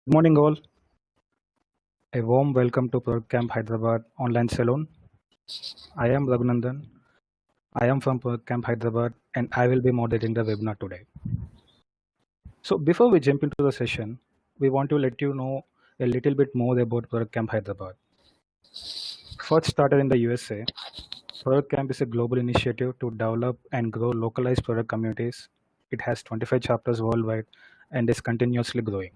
Good morning, all. A warm welcome to ProductCamp Hyderabad online salon. I am Raghunandan. I am from ProductCamp Hyderabad and I will be moderating the webinar today. So, before we jump into the session, we want to let you know a little bit more about ProductCamp Hyderabad. First started in the USA, ProductCamp is a global initiative to develop and grow localized product communities. It has 25 chapters worldwide and is continuously growing.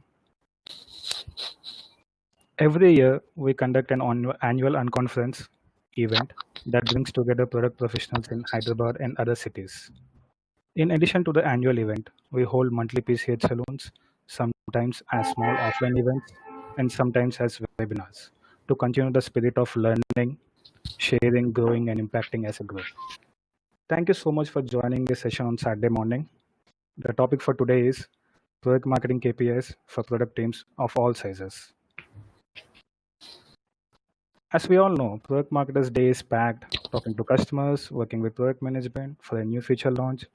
Every year, we conduct an annual unconference event that brings together product professionals in Hyderabad and other cities. In addition to the annual event, we hold monthly PCH salons, sometimes as small offline events and sometimes as webinars, to continue the spirit of learning, sharing, growing, and impacting as a group. Thank you so much for joining this session on Saturday morning. The topic for today is Product Marketing KPIs for product teams of all sizes. As we all know, product marketers' day is packed, talking to customers, working with product management for a new feature launch,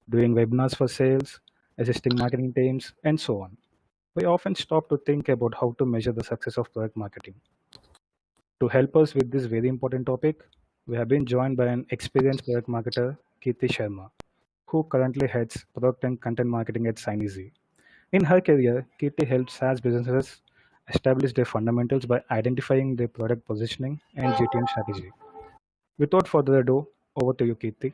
doing webinars for sales, assisting marketing teams, and so on. We often stop to think about how to measure the success of product marketing. To help us with this very important topic, we have been joined by an experienced product marketer, Kirti Sharma, who currently heads product and content marketing at SignEasy. In her career, Kirti helped SaaS businesses establish their fundamentals by identifying their product positioning and GTM strategy. Without further ado, over to you, Kirti.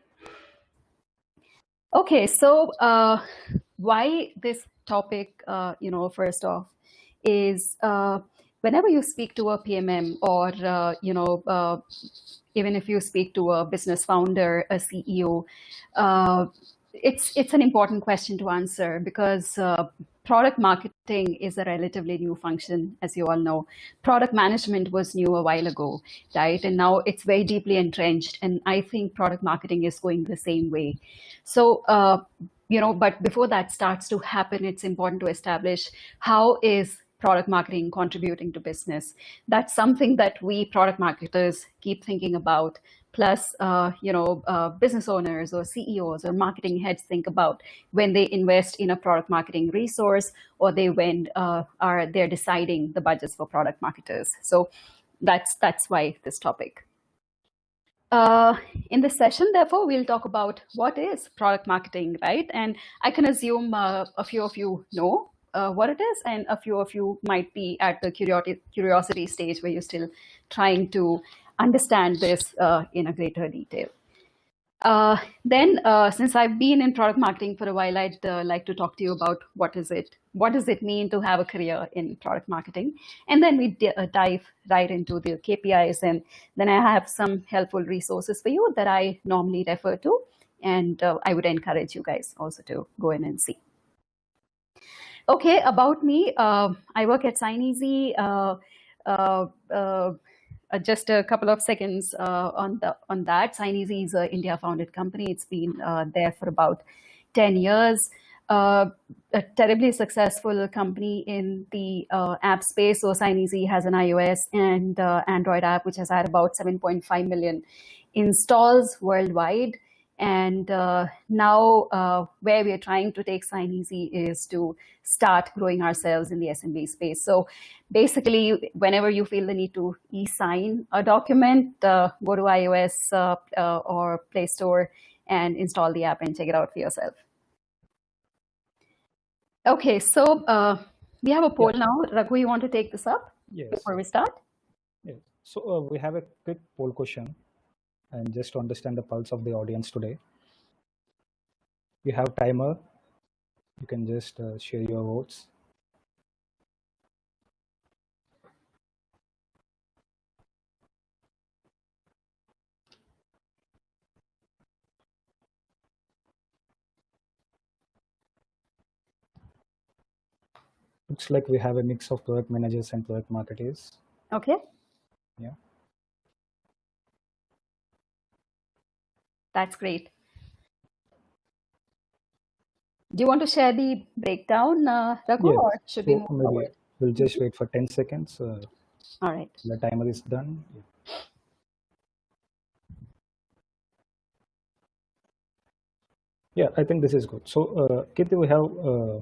Okay, so why this topic, first off, is whenever you speak to a PMM or, even if you speak to a business founder, a CEO, it's an important question to answer because product marketing is a relatively new function, as you all know. Product management was new a while ago, right? And now it's very deeply entrenched. And I think product marketing is going the same way. So, but before that starts to happen, it's important to establish how is product marketing contributing to business. That's something that we product marketers keep thinking about. Plus, business owners or CEOs or marketing heads think about when they invest in a product marketing resource or they're deciding the budgets for product marketers. So that's why this topic. In this session, therefore, we'll talk about what is product marketing, right? And I can assume a few of you know what it is, and a few of you might be at the curiosity stage where you're still trying to understand this in a greater detail. Then, since I've been in product marketing for a while, I'd like to talk to you about what does it mean to have a career in product marketing, and then we dive right into the KPIs, and then I have some helpful resources for you that I normally refer to, and I would encourage you guys also to go in and see. Okay, about me, I work at SignEasy. Just a couple of seconds on that. SignEasy is an India-founded company. It's been there for about 10 years. A terribly successful company in the app space. So SignEasy has an iOS and Android app, which has had about 7.5 million installs worldwide. And now where we are trying to take SignEasy is to start growing ourselves in the SMB space. So basically, whenever you feel the need to e-sign a document, go to iOS or Play Store and install the app and check it out for yourself. Okay, so we have a poll now. Raghu, you want to take this up before we start? Yes. So we have a quick poll question. And just to understand the pulse of the audience today, we have timer. You can just share your votes. Looks like we have a mix of product managers and product marketers. Okay. Yeah. That's great. Do you want to share the breakdown, Raghu, Yes. or should we move forward? We'll just wait for 10 seconds. All right. The timer is done. Yeah, I think this is good. So, Kirti, we have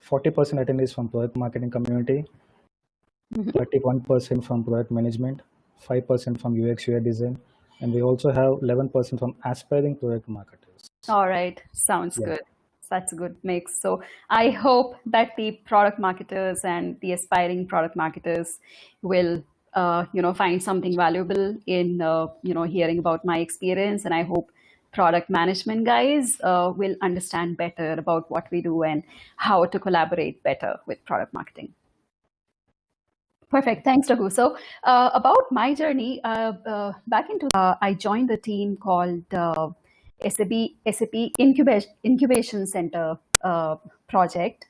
40% attendees from product marketing community, 31% from product management, 5% from UX UI design, and we also have 11% from aspiring product marketers. All right, sounds Yeah. good. That's a good mix. So I hope that the product marketers and the aspiring product marketers will, find something valuable in, hearing about my experience. And I hope product management guys will understand better about what we do and how to collaborate better with product marketing. Perfect. Thanks, Raghu. So about my journey, back into I joined the team called SAP Incubation Center project,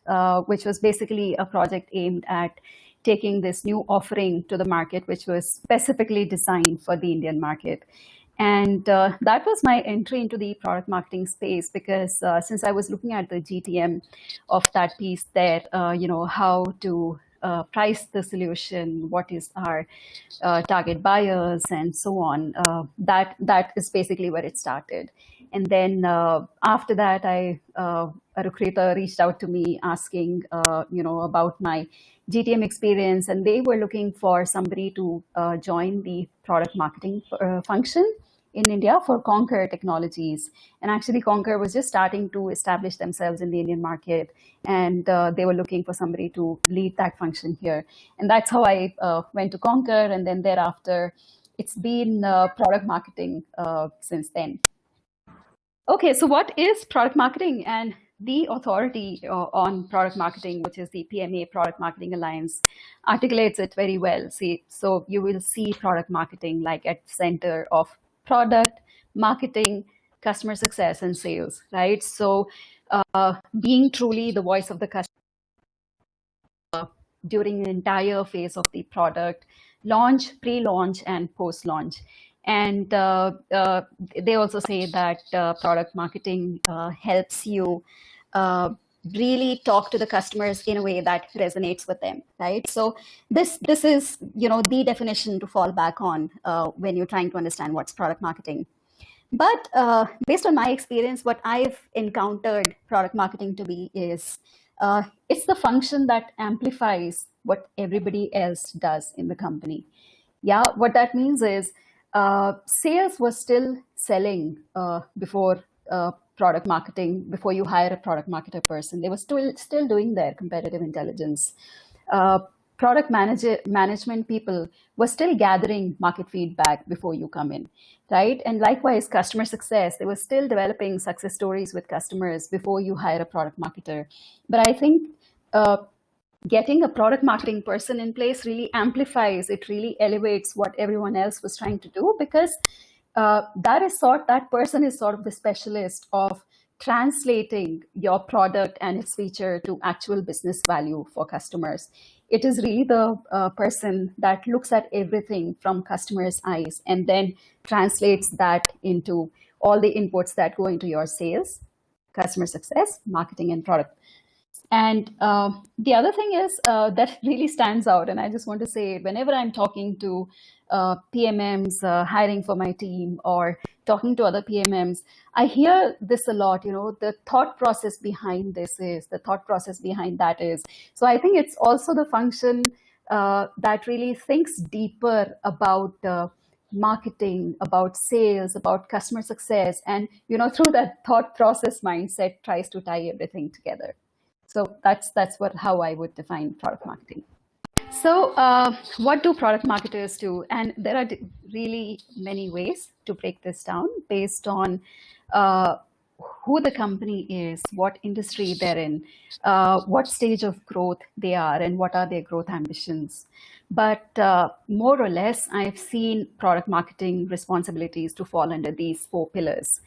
which was basically a project aimed at taking this new offering to the market, which was specifically designed for the Indian market. And that was my entry into the product marketing space because since I was looking at the GTM of that piece there, how to price the solution, what is our target buyers, and so on. That is basically where it started. And then after that, a recruiter reached out to me asking, about my GTM experience, and they were looking for somebody to join the product marketing function in India for Concur Technologies. And actually, Concur was just starting to establish themselves in the Indian market, and they were looking for somebody to lead that function here. And that's how I went to Concur, and then thereafter, it's been product marketing since then. Okay, so what is product marketing? And the authority on product marketing, which is the PMA Product Marketing Alliance, articulates it very well. So you will see product marketing like at the center of product marketing, customer success, and sales, right? So being truly the voice of the customer during the entire phase of the product launch, pre-launch, and post-launch. And they also say that product marketing helps you really talk to the customers in a way that resonates with them, right? So this is the definition to fall back on when you're trying to understand what's product marketing. But based on my experience, what I've encountered product marketing to be is it's the function that amplifies what everybody else does in the company. Yeah, what that means is sales was still selling before product marketing, before you hire a product marketer person. They were still doing their competitive intelligence. Product management people were still gathering market feedback before you come in, right? And likewise, customer success, they were still developing success stories with customers before you hire a product marketer. But I think getting a product marketing person in place really amplifies, it really elevates what everyone else was trying to do, because that person is sort of the specialist of translating your product and its feature to actual business value for customers. It is really the person that looks at everything from customers' eyes and then translates that into all the inputs that go into your sales, customer success, marketing, and product. And the other thing is that really stands out, and I just want to say, whenever I'm talking to PMMs hiring for my team or talking to other PMMs, I hear this a lot, the thought process behind this is, the thought process behind that is. So I think it's also the function that really thinks deeper about marketing, about sales, about customer success, and through that thought process mindset tries to tie everything together. So that's how I would define product marketing. So what do product marketers do? And there are really many ways to break this down based on who the company is, what industry they're in, what stage of growth they are, and what are their growth ambitions. But more or less, I've seen product marketing responsibilities to fall under these 4 pillars.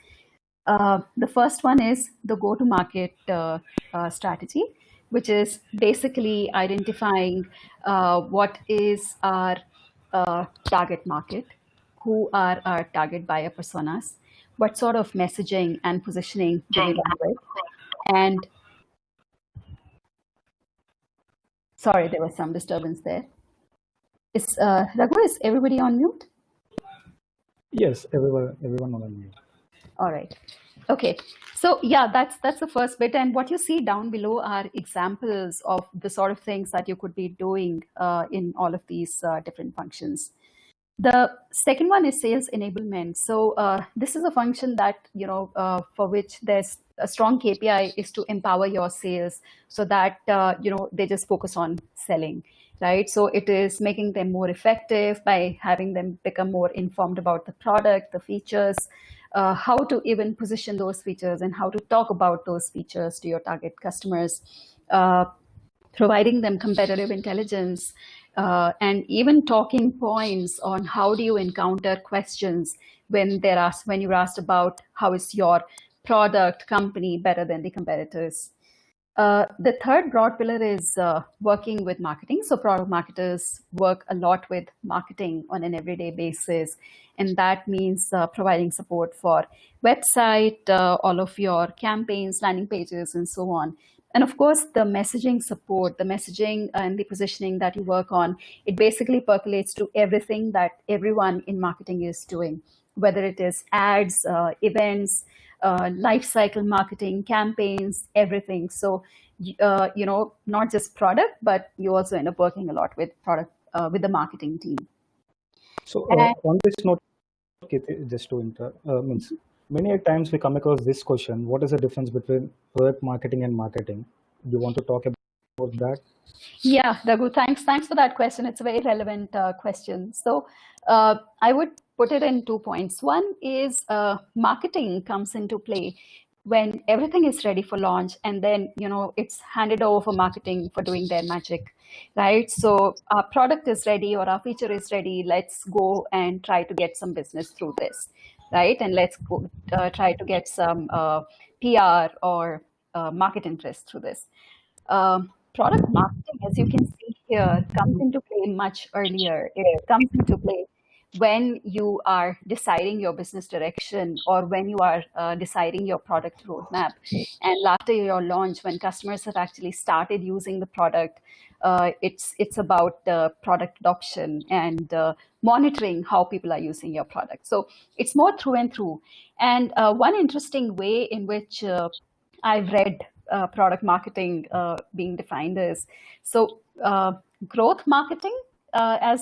The first one is the go-to-market strategy, which is basically identifying what is our target market, who are our target buyer personas, what sort of messaging and positioning do we run with, and sorry, there was some disturbance there. Raghu, is everybody on mute? Yes, everyone on mute. All right. Okay. So yeah, that's the first bit. And what you see down below are examples of the sort of things that you could be doing in all of these different functions. The second one is sales enablement. So this is a function that, for which there's a strong KPI is to empower your sales so that, they just focus on selling, right? So it is making them more effective by having them become more informed about the product, the features, how to even position those features and how to talk about those features to your target customers. Providing them competitive intelligence, and even talking points on how do you encounter questions when you're asked about how is your product company better than the competitors. The third broad pillar is working with marketing. So product marketers work a lot with marketing on an everyday basis. And that means providing support for website, all of your campaigns, landing pages, and so on. And of course, the messaging support, the messaging and the positioning that you work on, it basically percolates to everything that everyone in marketing is doing, whether it is ads, events, life cycle marketing, campaigns, everything. So, not just product, but you also end up working a lot with product, with the marketing team. So And on this note, Kirti, just to means many a times we come across this question: what is the difference between product marketing and marketing? Do you want to talk about that? yeah, Raghu, thanks for that question. It's a very relevant question. So I would put it in 2 points. One is marketing comes into play when everything is ready for launch, and then it's handed over for marketing for doing their magic, right? So our product is ready or our feature is ready. Let's go and try to get some business through this, right? And let's go try to get some PR or market interest through this. Product marketing, as you can see here, comes into play much earlier. It comes into play when you are deciding your business direction or when you are deciding your product roadmap. And after your launch, when customers have actually started using the product, it's about product adoption and monitoring how people are using your product. So it's more through and through. And one interesting way in which I've read product marketing being defined is so growth marketing, as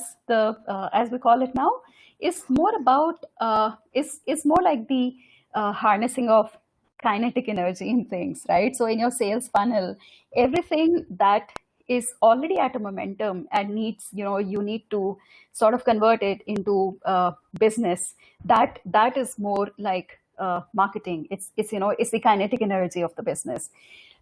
we call it now, is more about is more like the harnessing of kinetic energy in things, right? So in your sales funnel, everything that is already at a momentum and needs, you need to sort of convert it into business. That is more like marketing. It's the kinetic energy of the business.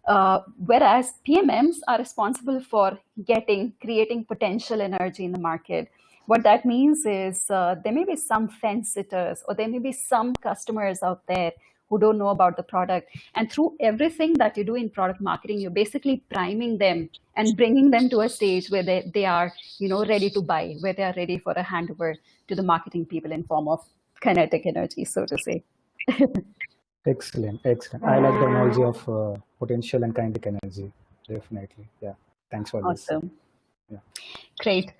Whereas PMMs are responsible for creating potential energy in the market. What that means is there may be some fence sitters or there may be some customers out there who don't know about the product. And through everything that you do in product marketing, you're basically priming them and bringing them to a stage where they are, ready to buy, where they are ready for a handover to the marketing people in form of kinetic energy, so to say. Excellent, excellent. I like the analogy of potential and kinetic energy. Definitely, yeah. Thanks for this. Awesome. Yeah. Great.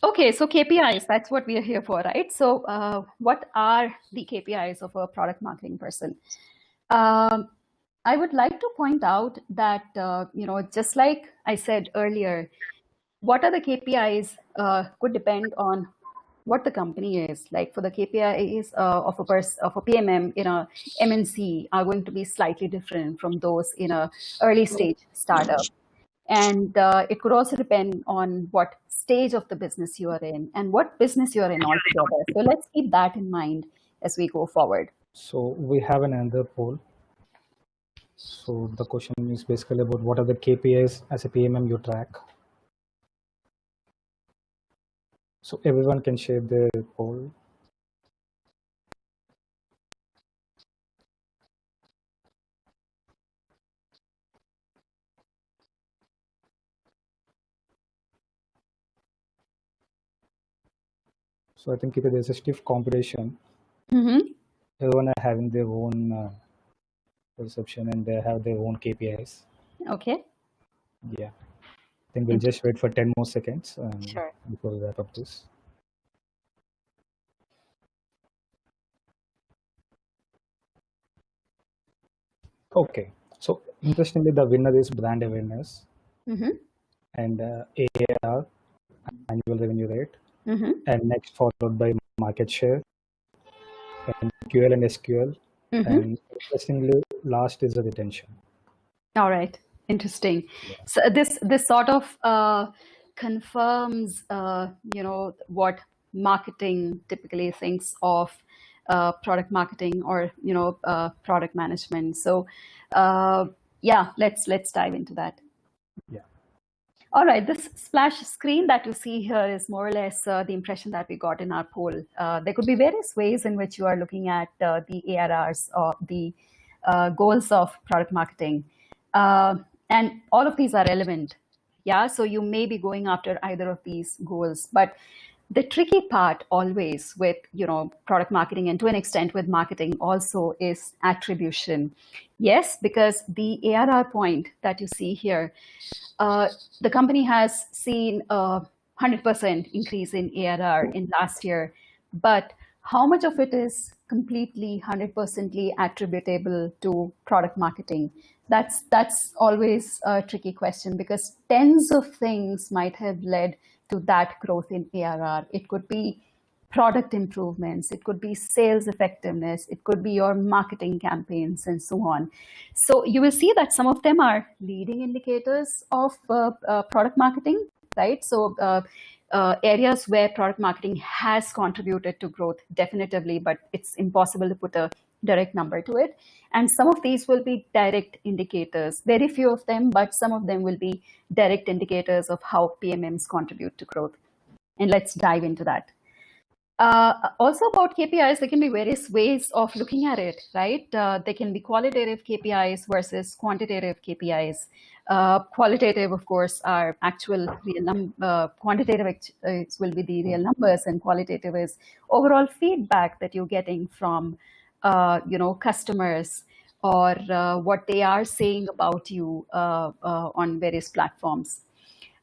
Okay, so KPIs, that's what we are here for, right? So what are the KPIs of a product marketing person? I would like to point out that, just like I said earlier, what are the KPIs could depend on what the company is. Like for the KPIs of a PMM in a MNC are going to be slightly different from those in a early stage startup. And it could also depend on what stage of the business you are in and what business you are in altogether. So let's keep that in mind as we go forward. So we have another poll. So the question is basically about what are the KPIs as a PMM you track. So everyone can share their poll. So I think there's a stiff competition. Mm-hmm. Everyone are having their own perception and they have their own KPIs. Okay. Yeah. I think we'll just wait for 10 more seconds Sure. before we wrap up this. Okay. So interestingly, the winner is brand awareness Mm-hmm. and ARR, annual revenue rate, Mm-hmm. and next followed by market share and QL and SQL. Mm-hmm. And interestingly, last is the retention. All right, interesting. Yeah. So this sort of confirms, what marketing typically thinks of product marketing or product management. So yeah, let's dive into that. Yeah. All right, this splash screen that you see here is more or less the impression that we got in our poll. There could be various ways in which you are looking at the ARRs or the goals of product marketing. And all of these are relevant. Yeah, so you may be going after either of these goals. But the tricky part always with product marketing, and to an extent with marketing also, is attribution. Yes, because the ARR point that you see here, uh, the company has seen a 100% increase in ARR in last year, but how much of it is completely 100% attributable to product marketing? That's always a tricky question, because tens of things might have led to that growth in ARR. It could be product improvements, it could be sales effectiveness, it could be your marketing campaigns, and so on. So you will see that some of them are leading indicators of product marketing, right? So areas where product marketing has contributed to growth, definitively, but it's impossible to put a direct number to it. And some of these will be direct indicators, very few of them, but some of them will be direct indicators of how PMMs contribute to growth. And let's dive into that. Also about KPIs, there can be various ways of looking at it, right? They can be qualitative KPIs versus quantitative KPIs. Qualitative, of course, are actual real quantitative will be the real numbers, and qualitative is overall feedback that you're getting from, customers, or what they are saying about you on various platforms.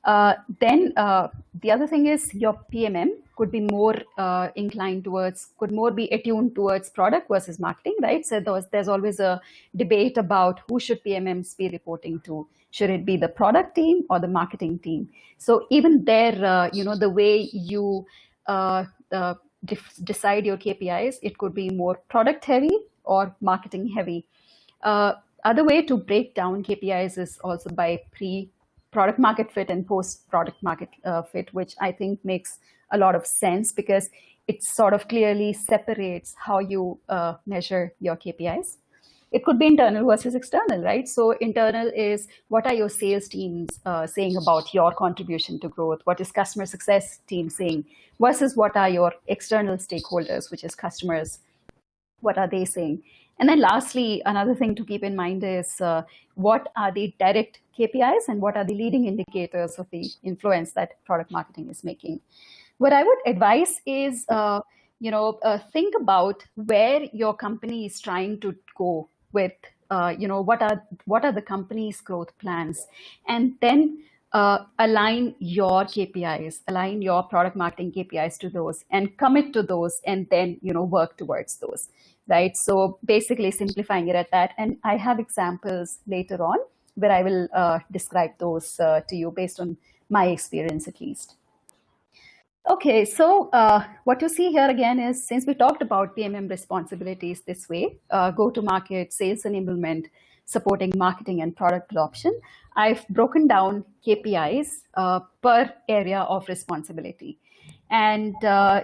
Then the other thing is your PMM could be more inclined towards, could more be attuned towards product versus marketing, right? So there's always a debate about who should PMMs be reporting to. Should it be the product team or the marketing team? So even there, the way you decide your KPIs, it could be more product heavy or marketing heavy. Other way to break down KPIs is also by pre-product market fit and post-product market fit, which I think makes a lot of sense, because it sort of clearly separates how you measure your KPIs. It could be internal versus external, right? So internal is, what are your sales teams saying about your contribution to growth? What is customer success team saying? Versus what are your external stakeholders, which is customers, what are they saying? And then lastly, another thing to keep in mind is what are the direct KPIs and what are the leading indicators of the influence that product marketing is making. What I would advise is, think about where your company is trying to go with, what are the company's growth plans, and then align your KPIs, align your product marketing KPIs to those, and commit to those, and then work towards those, right? So basically simplifying it at that, and I have examples later on where I will describe those to you based on my experience at least. Okay, so what you see here again is, since we talked about PMM responsibilities this way, go-to-market, sales enablement, supporting marketing and product adoption, I've broken down KPIs per area of responsibility. And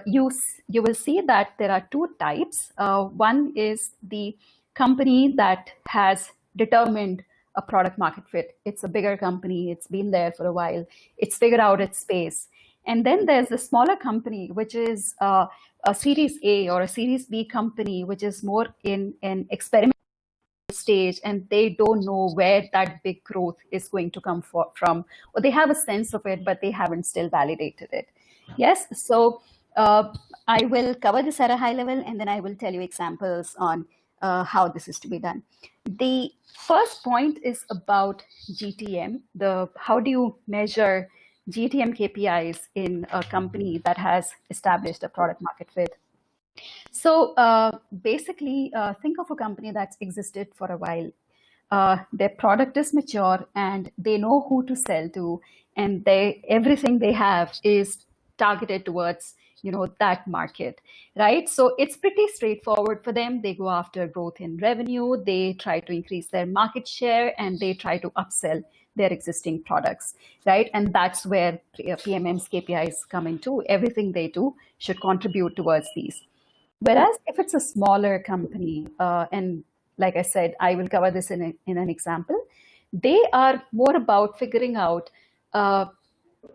you will see that there are two types. One is the company that has determined a product market fit. It's a bigger company, it's been there for a while, it's figured out its space. And then there's a smaller company, which is a Series A or a Series B company, which is more in an experimental stage, and they don't know where that big growth is going to come from, or they have a sense of it, but they haven't still validated it. Yes, so I will cover this at a high level, and then I will tell you examples on how this is to be done. The first point is about GTM. How do you measure GTM KPIs in a company that has established a product market fit? So basically, think of a company that's existed for a while. their product is mature and they know who to sell to, and everything they have is targeted towards that market, right? So it's pretty straightforward for them. They go after growth in revenue, they try to increase their market share, and they try to upsell their existing products, right? And that's where PMMs KPIs come into. Everything they do should contribute towards these. Whereas if it's a smaller company, and like I said, I will cover this in an example, they are more about figuring out,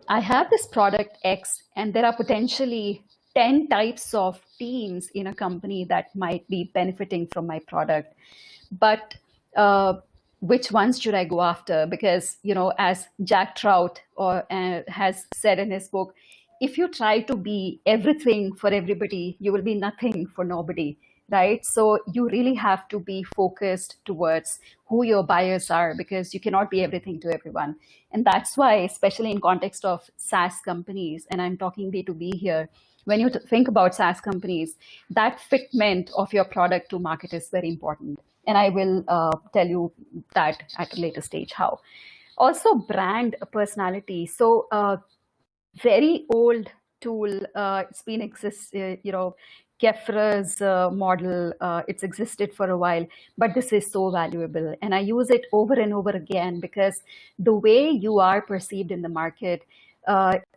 I have this product X, and there are potentially 10 types of teams in a company that might be benefiting from my product. But which ones should I go after? Because, as Jack Trout has said in his book, if you try to be everything for everybody, you will be nothing for nobody, right? So you really have to be focused towards who your buyers are, because you cannot be everything to everyone. And that's why, especially in context of SaaS companies, and I'm talking B2B here, when you think about SaaS companies, that fitment of your product to market is very important. And I will tell you that at a later stage how. Also, brand personality. So very old tool. It's been Kefra's model. It's existed for a while, but this is so valuable, and I use it over and over again, because the way you are perceived in the market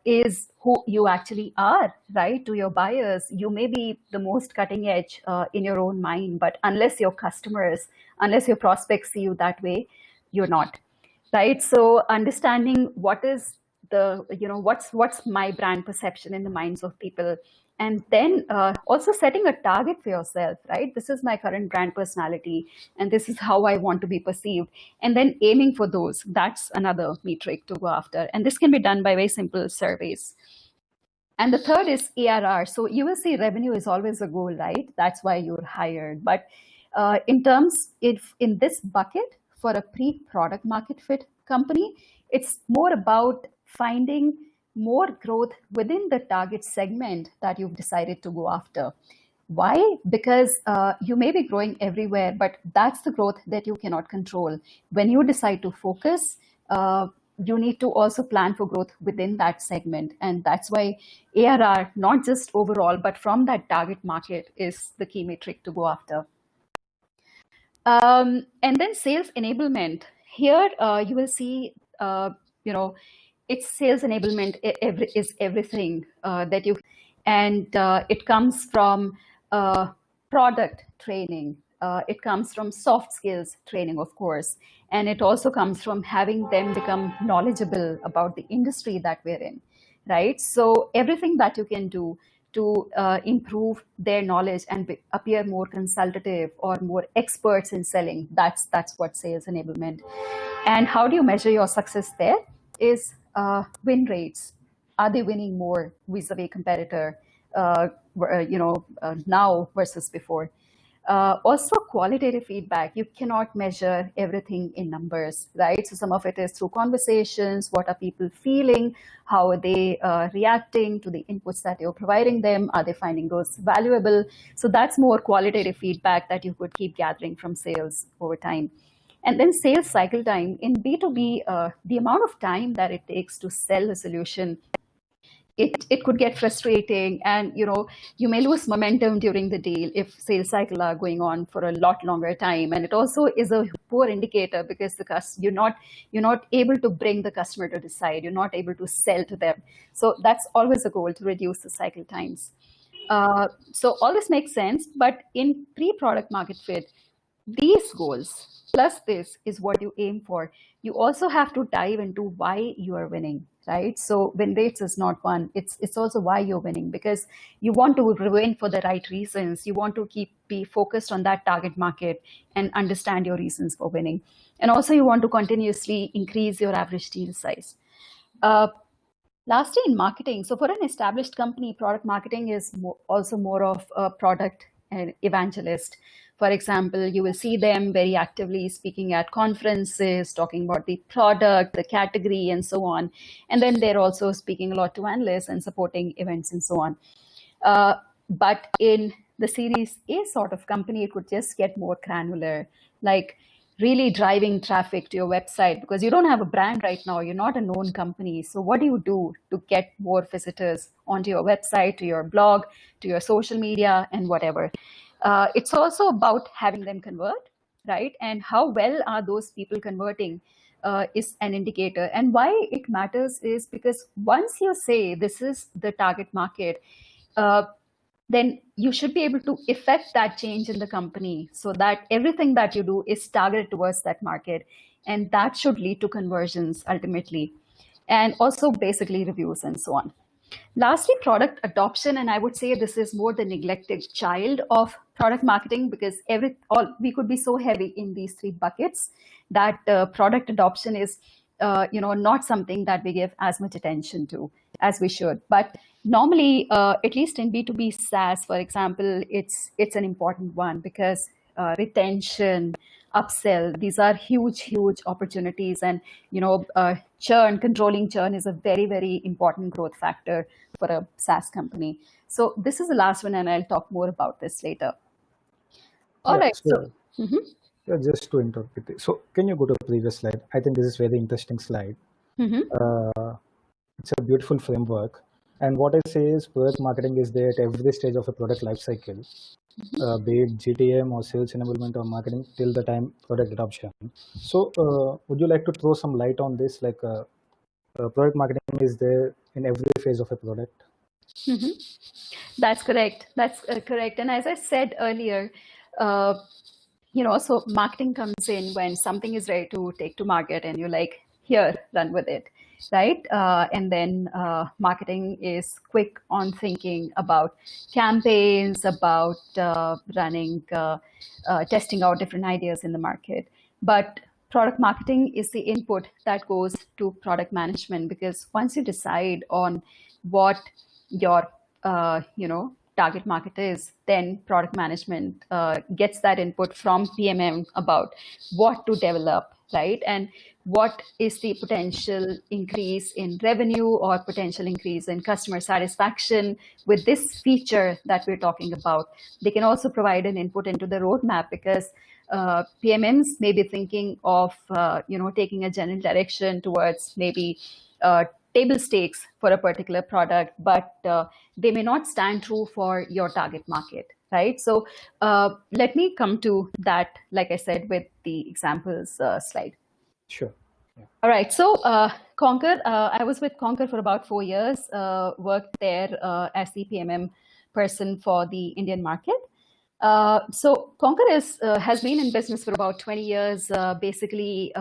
is who you actually are, right? To your buyers, you may be the most cutting edge in your own mind, but unless your prospects see you that way, you're not, right? So understanding what is what's my brand perception in the minds of people, and then also setting a target for yourself, right? This is my current brand personality, and this is how I want to be perceived, and then aiming for those. That's another metric to go after, and this can be done by very simple surveys. And the third is ARR. So you will see revenue is always a goal, right? That's why you're hired. But if in this bucket for a pre-product market fit company, it's more about finding more growth within the target segment that you've decided to go after. Why? Because you may be growing everywhere, but that's the growth that you cannot control. When you decide to focus, you need to also plan for growth within that segment. And that's why ARR, not just overall, but from that target market, is the key metric to go after. And then sales enablement. Here you will see, it's sales enablement is everything that you, and it comes from product training. It comes from soft skills training, of course, and it also comes from having them become knowledgeable about the industry that we're in, right? So everything that you can do to improve their knowledge and appear more consultative or more experts in selling, that's what sales enablement. And how do you measure your success there? Is win rates. Are they winning more vis-a-vis competitor, now versus before? Also, qualitative feedback. You cannot measure everything in numbers, right? So some of it is through conversations. What are people feeling? How are they reacting to the inputs that you're providing them? Are they finding those valuable? So that's more qualitative feedback that you could keep gathering from sales over time. And then sales cycle time. In B2B, the amount of time that it takes to sell a solution, it could get frustrating, and you may lose momentum during the deal if sales cycles are going on for a lot longer time. And it also is a poor indicator, because you're not able to bring the customer to decide. You're not able to sell to them. So that's always a goal, to reduce the cycle times. So all this makes sense, but in pre-product market fit, these goals plus this is what you aim for. You also have to dive into why you are winning, right? So win rates is not one. It's also why you're winning, because you want to win for the right reasons. You want to be focused on that target market and understand your reasons for winning. And also you want to continuously increase your average deal size. Lastly, in marketing. So for an established company, product marketing is also more of a product evangelist. For example, you will see them very actively speaking at conferences, talking about the product, the category, and so on. And then they're also speaking a lot to analysts and supporting events and so on. But in the Series A sort of company, it would just get more granular. Like really driving traffic to your website, because you don't have a brand right now, you're not a known company. So what do you do to get more visitors onto your website, to your blog, to your social media, and whatever? It's also about having them convert, right? And how well are those people converting is an indicator. And why it matters is because once you say this is the target market, uh, then you should be able to effect that change in the company so that everything that you do is targeted towards that market. And that should lead to conversions ultimately, and also basically reviews and so on. Lastly, product adoption, and I would say this is more the neglected child of product marketing, because we could be so heavy in these three buckets that product adoption is not something that we give as much attention to as we should. But normally, at least in B2B SaaS, for example, it's an important one, because retention, upsell, these are huge opportunities. And controlling churn is a very important growth factor for a SaaS company. So this is the last one, and I'll talk more about this later. All right. Yeah, just to interrupt with it. So can you go to the previous slide? I think this is very interesting slide. It's a beautiful framework. And what I say is product marketing is there at every stage of a product life cycle, be it GTM or sales enablement or marketing till the time product adoption. So would you like to throw some light on this? Like product marketing is there in every phase of a product. That's correct. That's correct. And as I said earlier, so marketing comes in when something is ready to take to market and you're like, here, run with it, right? And then marketing is quick on thinking about campaigns, about running, testing out different ideas in the market. But product marketing is the input that goes to product management, because once you decide on what your target market is, then product management gets that input from PMM about what to develop, right? And what is the potential increase in revenue or potential increase in customer satisfaction with this feature that we're talking about. They can also provide an input into the roadmap, because PMMs may be thinking of taking a general direction towards maybe table stakes for a particular product, but they may not stand true for your target market, right? So let me come to that, like I said, with the examples slide. Sure. Yeah. All right. So Concur, I was with Concur for about 4 years, worked there as the PMM person for the Indian market. So Concur has been in business for about 20 years. Basically,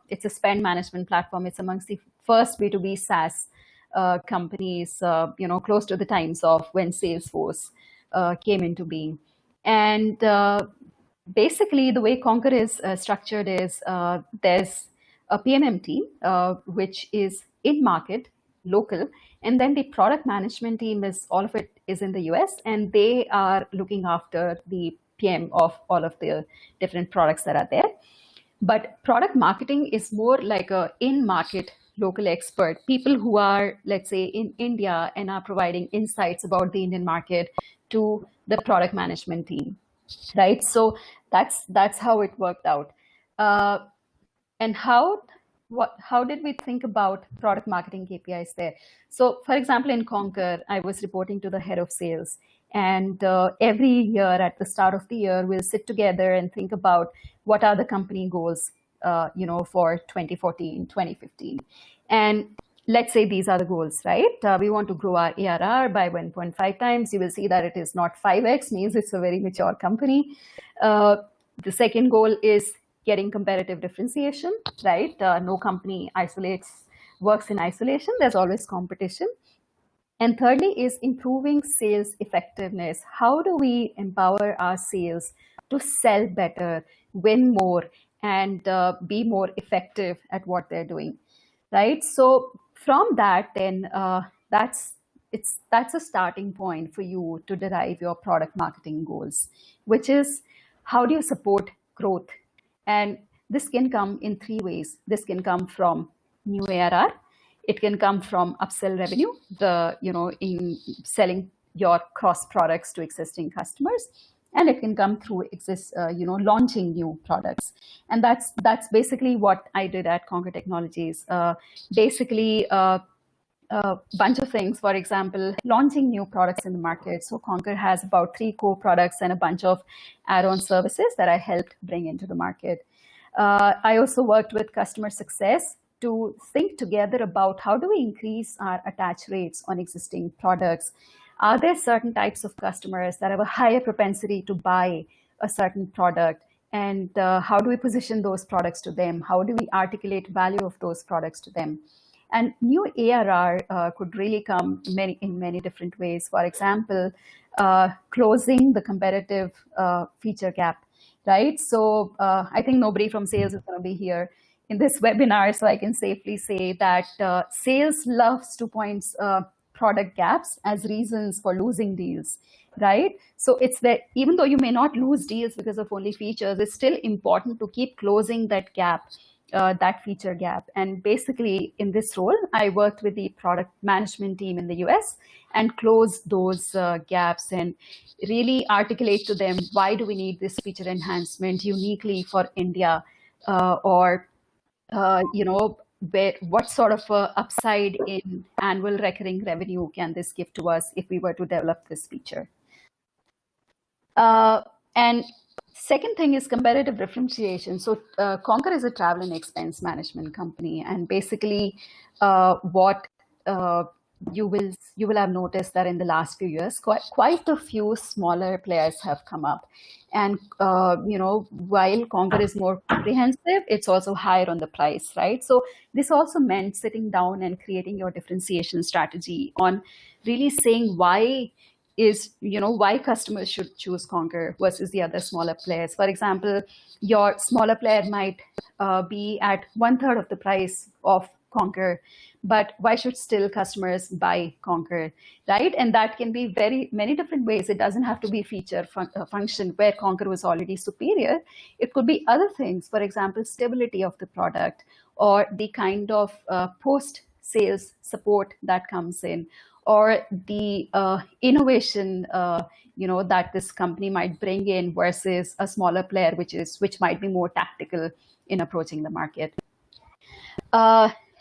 it's a spend management platform. It's amongst the first B2B SaaS companies, close to the times of when Salesforce came into being. And basically, the way Concur is structured is there's a PMM team, which is in market, local, and then the product management team is all of it is in the US, and they are looking after the PM of all of the different products that are there. But product marketing is more like a in-market local expert, people who are, let's say, in India and are providing insights about the Indian market to the product management team, right? So that's how it worked out. And how did we think about product marketing KPIs there? So, for example, in Concur, I was reporting to the head of sales, and every year at the start of the year, we'll sit together and think about what are the company goals, for 2014, 2015, and let's say these are the goals, right? We want to grow our ARR by 1.5 times. You will see that it is not 5x, means it's a very mature company. The second goal is getting competitive differentiation, right? No company works in isolation. There's always competition. And thirdly is improving sales effectiveness. How do we empower our sales to sell better, win more, and be more effective at what they're doing, right? So from that, then that's a starting point for you to derive your product marketing goals, which is how do you support growth? And this can come in 3 ways. This can come from new ARR. It can come from upsell revenue, in selling your cross products to existing customers. and it can come through launching new products. And that's basically what I did at Conquer Technologies. Basically, a bunch of things. For example, launching new products in the market. So Conquer has about 3 core products and a bunch of add-on services that I helped bring into the market. I also worked with customer success to think together about how do we increase our attach rates on existing products. Are there certain types of customers that have a higher propensity to buy a certain product? And how do we position those products to them? How do we articulate value of those products to them? And new ARR could really come in many different ways. For example, closing the competitive feature gap, right? So I think nobody from sales is going to be here in this webinar, so I can safely say that sales loves to point product gaps as reasons for losing deals, right? So it's that even though you may not lose deals because of only features, it's still important to keep closing that gap, that feature gap. And basically in this role, I worked with the product management team in the US and close those gaps and really articulate to them, why do we need this feature enhancement uniquely for India, or what sort of upside in annual recurring revenue can this give to us if we were to develop this feature? And second thing is competitive differentiation. So Concur is a travel and expense management company, and basically what you will have noticed that in the last few years, quite a few smaller players have come up. And while Concur is more comprehensive, it's also higher on the price, right? So this also meant sitting down and creating your differentiation strategy on really saying why customers should choose Concur versus the other smaller players. For example, your smaller player might be at 1/3 of the price of Concur, but why should still customers buy Concur, right? And that can be many different ways. It doesn't have to be feature function where Concur was already superior. It could be other things, for example, stability of the product or the kind of post-sales support that comes in, or the innovation that this company might bring in versus a smaller player, which might be more tactical in approaching the market.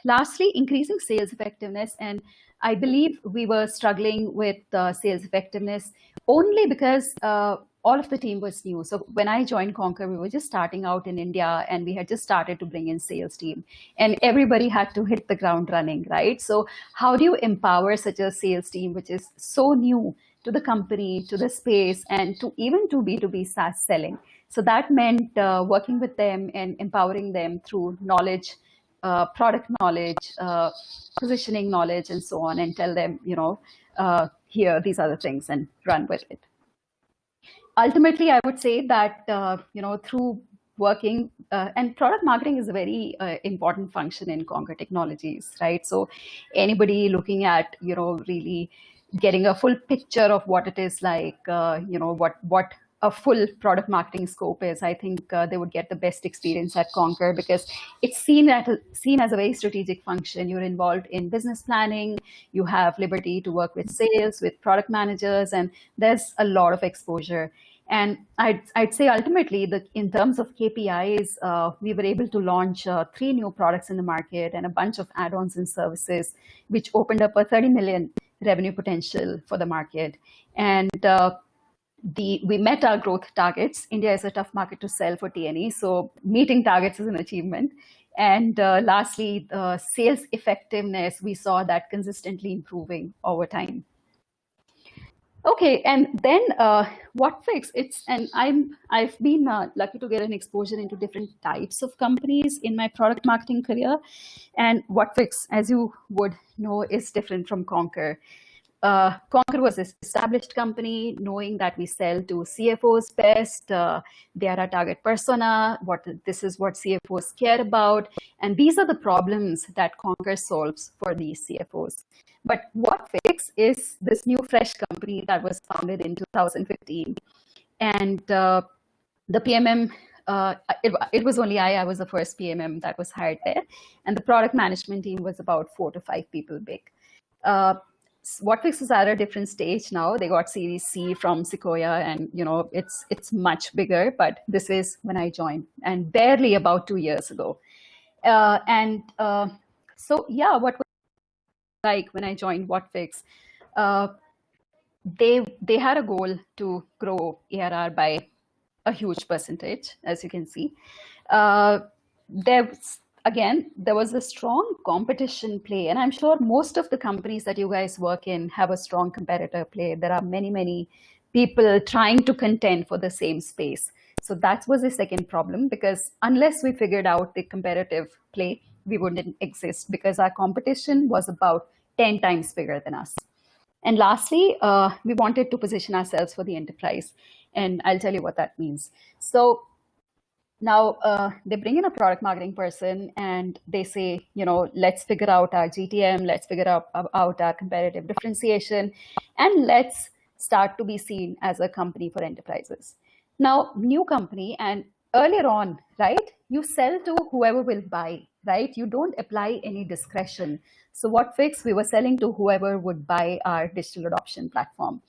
Lastly, increasing sales effectiveness. And I believe we were struggling with sales effectiveness only because all of the team was new. So when I joined Concur, we were just starting out in India, and we had just started to bring in sales team, and everybody had to hit the ground running, right? So how do you empower such a sales team, which is so new to the company, to the space, and to even to B2B SaaS selling? So that meant working with them and empowering them through knowledge, product knowledge, positioning knowledge, and so on, and tell them, here, these are the things, and run with it. Ultimately, I would say that, through working, and product marketing is a very important function in Concur Technologies, right? So anybody looking at, really getting a full picture of what it is like, what a full product marketing scope is, I think they would get the best experience at Concur, because it's seen as a very strategic function. You're involved in business planning, you have liberty to work with sales, with product managers, and there's a lot of exposure. And I'd say ultimately, in terms of KPIs, we were able to launch 3 new products in the market and a bunch of add-ons and services, which opened up a 30 million revenue potential for the market. And we met our growth targets. India is a tough market to sell for T&E, so meeting targets is an achievement. And lastly, sales effectiveness, we saw that consistently improving over time. Okay, and then what fix? I've been lucky to get an exposure into different types of companies in my product marketing career. And what fix, as you would know, is different from Concur. Concur was an established company, knowing that we sell to CFOs best. They are our target persona. This is what CFOs care about. And these are the problems that Concur solves for these CFOs. But what fix is this new fresh company that was founded in 2015. And the PMM, it was only I was the first PMM that was hired there. And the product management team was about 4 to 5 people big. Whatfix is at a different stage now. They got Series C from Sequoia, and it's much bigger. But this is when I joined, and barely about 2 years ago. And so yeah, what was it like when I joined Whatfix? Uh, they had a goal to grow ARR by a huge percentage, as you can see. Uh, there was a strong competition play, and I'm sure most of the companies that you guys work in have a strong competitor play. There are many people trying to contend for the same space. So that was the second problem, because unless we figured out the competitive play, we wouldn't exist, because our competition was about 10 times bigger than us. And lastly, we wanted to position ourselves for the enterprise. And I'll tell you what that means. So now they bring in a product marketing person and they say, let's figure out our GTM, let's figure out our competitive differentiation, and let's start to be seen as a company for enterprises. Now, new company, and earlier on, right, you sell to whoever will buy, right? You don't apply any discretion. So Whatfix, we were selling to whoever would buy our digital adoption platform.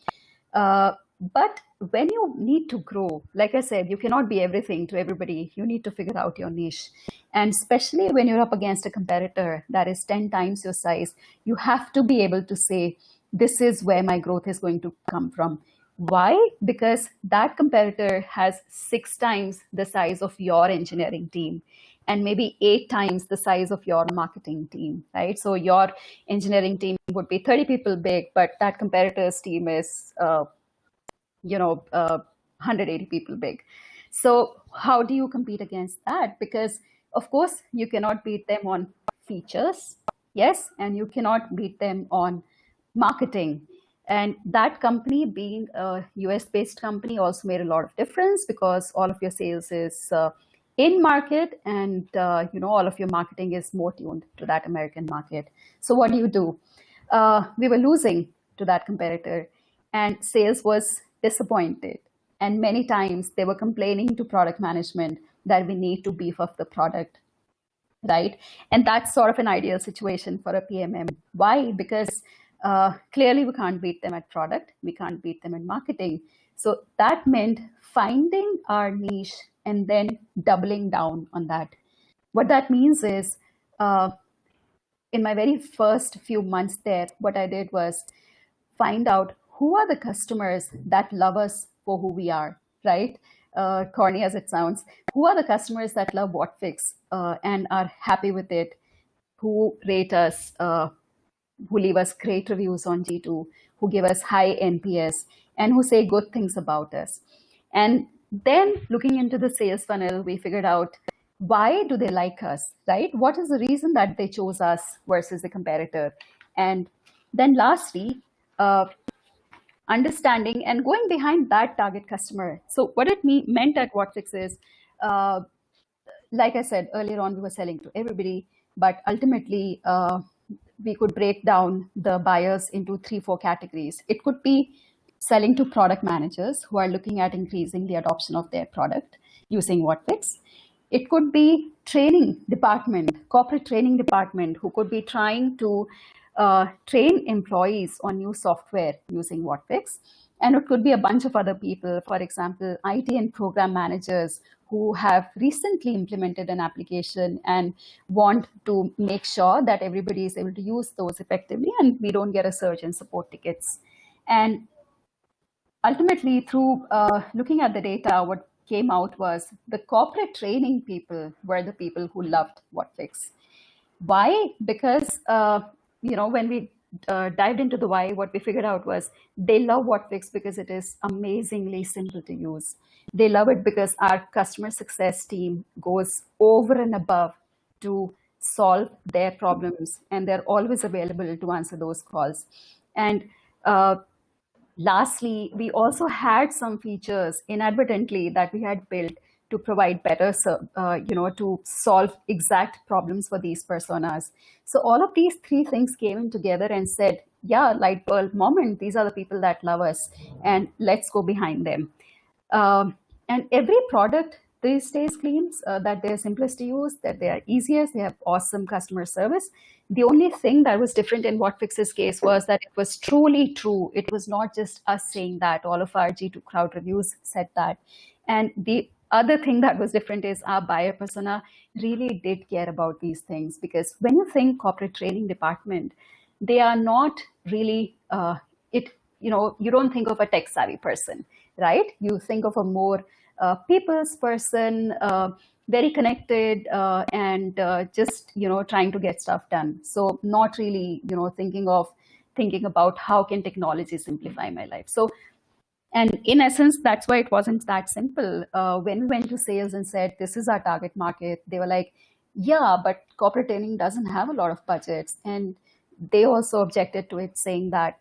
But when you need to grow, like I said, you cannot be everything to everybody. You need to figure out your niche. And especially when you're up against a competitor that is 10 times your size, you have to be able to say, this is where my growth is going to come from. Why? Because that competitor has 6 times the size of your engineering team and maybe 8 times the size of your marketing team, right? So your engineering team would be 30 people big, but that competitor's team is 180 people big. So how do you compete against that? Because of course you cannot beat them on features, yes, and you cannot beat them on marketing. And that company, being a US based company, also made a lot of difference, because all of your sales is in market, and all of your marketing is more tuned to that American market. So what do? We were losing to that competitor, and sales was disappointed. And many times they were complaining to product management that we need to beef up the product, right? And that's sort of an ideal situation for a PMM. Why? Because clearly we can't beat them at product, we can't beat them in marketing. So that meant finding our niche and then doubling down on that. What that means is, in my very first few months there, what I did was find out who are the customers that love us for who we are, right? Corny as it sounds, who are the customers that love Whatfix and are happy with it, who rate us, who leave us great reviews on G2, who give us high NPS, and who say good things about us. And then looking into the sales funnel, we figured out, why do they like us, right? What is the reason that they chose us versus the competitor? And then lastly, understanding and going behind that target customer. So what it meant at Whatfix is, like I said earlier on, we were selling to everybody, but ultimately we could break down the buyers into 3-4 categories. It could be selling to product managers who are looking at increasing the adoption of their product using Whatfix. It could be training department, corporate training department, who could be trying to train employees on new software using Whatfix. And it could be a bunch of other people, for example, IT and program managers who have recently implemented an application and want to make sure that everybody is able to use those effectively and we don't get a surge in support tickets. And ultimately, through looking at the data, what came out was the corporate training people were the people who loved Whatfix. Why? Because when we dived into the why, what we figured out was they love Whatfix because it is amazingly simple to use. They love it because our customer success team goes over and above to solve their problems, and they're always available to answer those calls. And lastly, we also had some features inadvertently that we had built to provide better, to solve exact problems for these personas. So all of these 3 things came together and said, yeah, light bulb moment, these are the people that love us, and let's go behind them. And every product these days claims that they're simplest to use, that they are easiest, they have awesome customer service. The only thing that was different in WhatFix's case was that it was truly true. It was not just us saying that. All of our G2 crowd reviews said that. And the other thing that was different is our buyer persona really did care about these things, because when you think corporate training department, they are not really it. You don't think of a tech savvy person, right? You think of a more people's person, very connected, and just trying to get stuff done. So not really thinking about how can technology simplify my life. So, and in essence, that's why it wasn't that simple. When we went to sales and said, this is our target market, they were like, yeah, but corporate training doesn't have a lot of budgets. And they also objected to it, saying that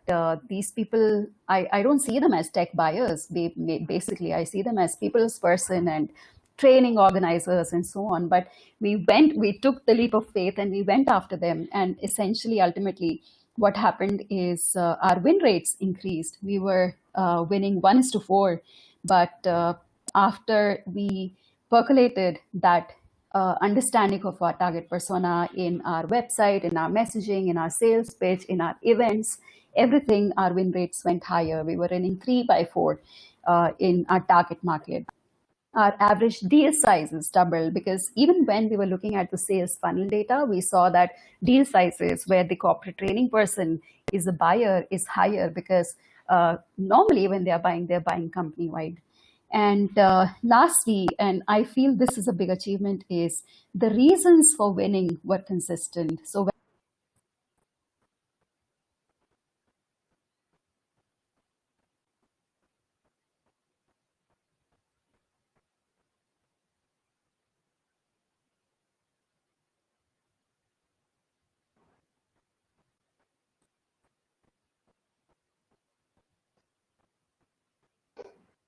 these people, I don't see them as tech buyers. Basically, I see them as people's person and training organizers and so on. But we took the leap of faith and we went after them. And essentially, ultimately, what happened is our win rates increased. We were winning 1:4, but after we percolated that understanding of our target persona in our website, in our messaging, in our sales pitch, in our events, everything, our win rates went higher. We were winning 3 by 4 in our target market. Our average deal sizes doubled, because even when we were looking at the sales funnel data, we saw that deal sizes where the corporate training person is a buyer is higher, because normally when they're buying company wide. And lastly, and I feel this is a big achievement, is the reasons for winning were consistent. So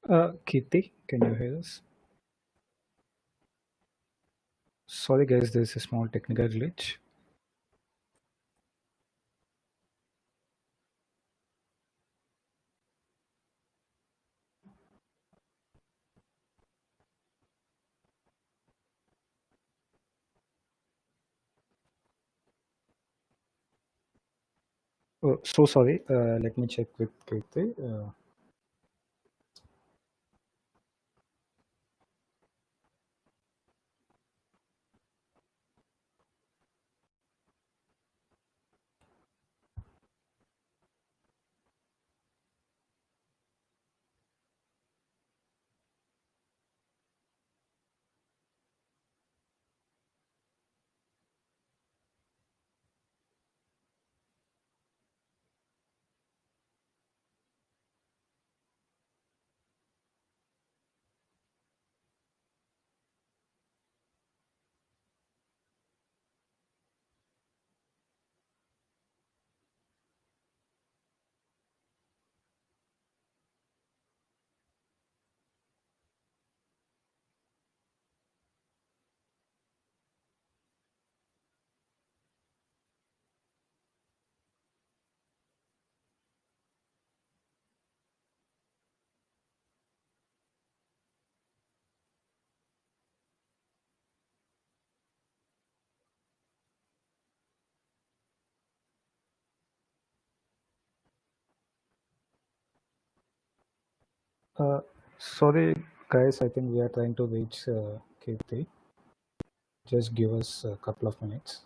Kirti, can you hear us? Sorry, guys, there's a small technical glitch. So sorry. Let me check with Kirti. Uh, Sorry, guys. I think we are trying to reach Kirti. Just give us a couple of minutes.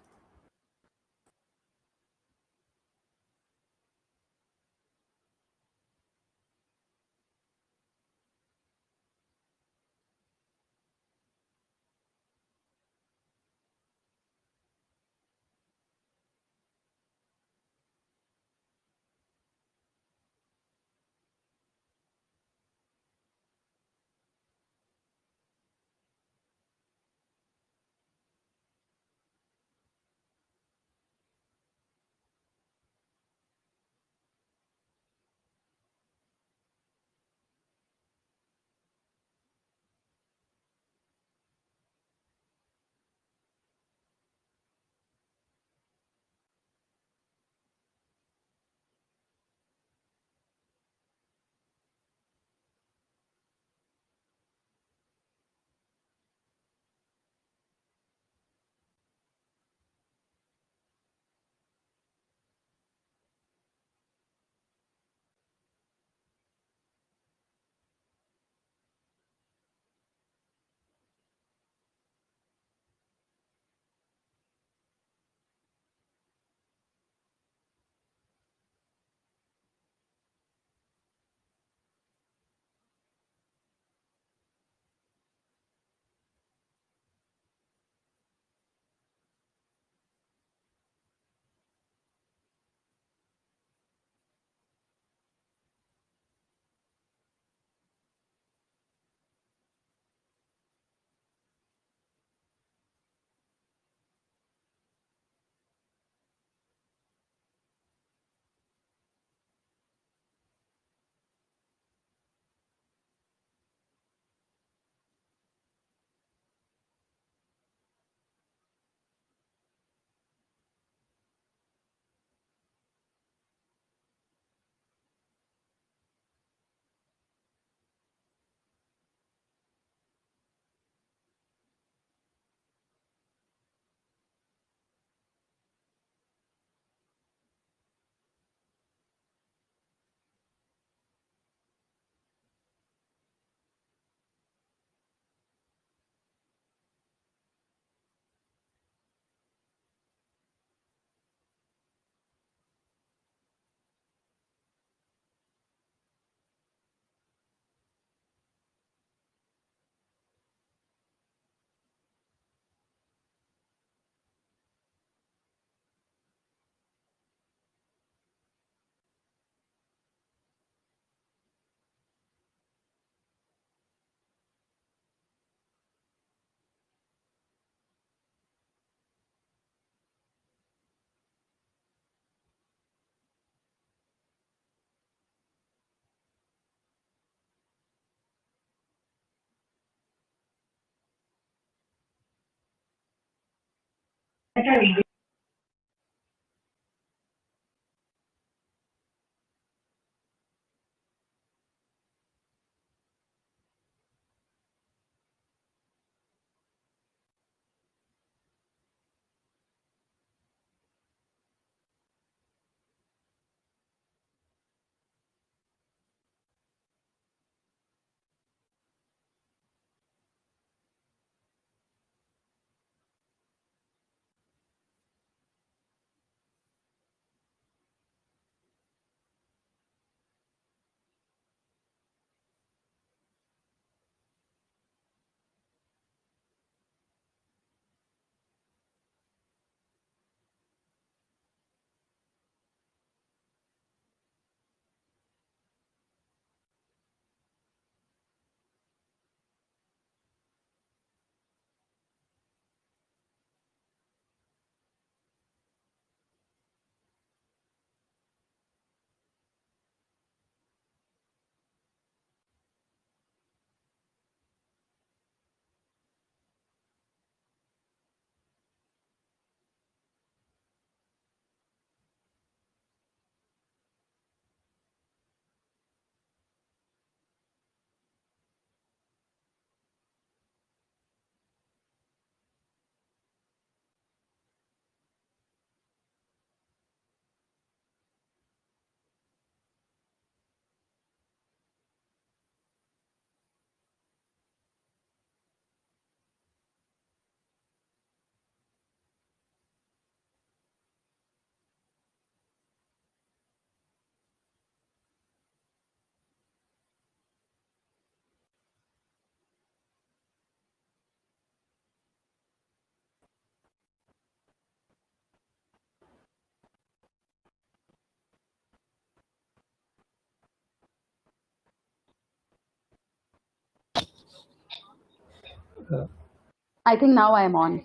I think now I am on.